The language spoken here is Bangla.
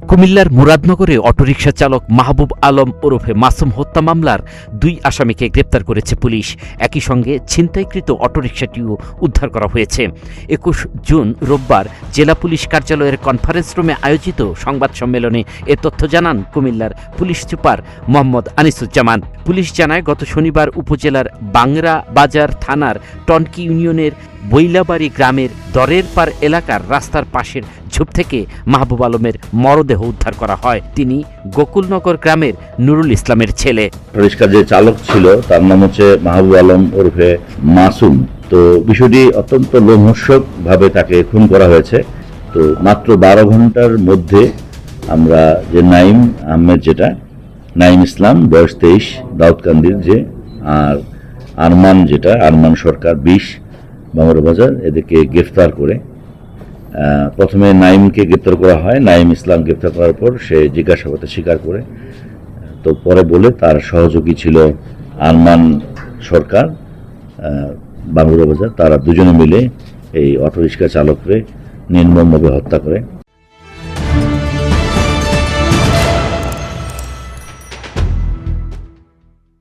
কুমিল্লার মুরাদনগরে অটোরিকশা চালক মাহবুব আলম ওরফে মাসুম হত্যা মামলার 2 আসামিকে গ্রেপ্তার করেছে পুলিশ। একই সঙ্গে ছিনতাইকৃত অটোরিকশাটিও উদ্ধার করা হয়েছে। 21 জুন রোববার জেলা পুলিশ কার্যালয়ের কনফারেন্স রুমে আয়োজিত সংবাদ সম্মেলনে এ তথ্য জানান কুমিল্লার police super Mohammad Anisuzzaman. Police জানায়, গত শনিবার উপজেলার বাংরা বাজার থানার টনকি ইউনিয়নের বৈলাবাড়ি গ্রামের দরের পার এলাকার রাস্তার পাশের ঝোপ থেকে মাহবুব আলমের মরদেহ উদ্ধার করা হয়। তিনি গোকুলনগর গ্রামের নুরুল ইসলামের ছেলে। রিক্সার যে চালক ছিল তার নাম হচ্ছে মাহবুব আলম ওরফে মাসুম। তো বিষয়টি অত্যন্ত লোমহর্ষক ভাবে তাকে খুন করা হয়েছে। তো মাত্র 12 ঘন্টার মধ্যে আমরা যে নাইম আহমেদ, যেটা নাইম ইসলাম বয়স 23 দাউদকান্দির, যে আর আরমান, যেটা আরমান সরকার 20 বাংরা বাজার, এদেরকে গ্রেফতার করে প্রথমে নাইমকে গ্রেপ্তার করা হয়। নাইম ইসলাম গ্রেপ্তার করার পর সে জিজ্ঞাসাবাদে স্বীকার করে। তো পরে বলে তার সহযোগী ছিল আরমান সরকার বাংরা বাজার, তারা দুজনে মিলে এই অটোরিক্সা চালককে নির্মমভাবে হত্যা করে।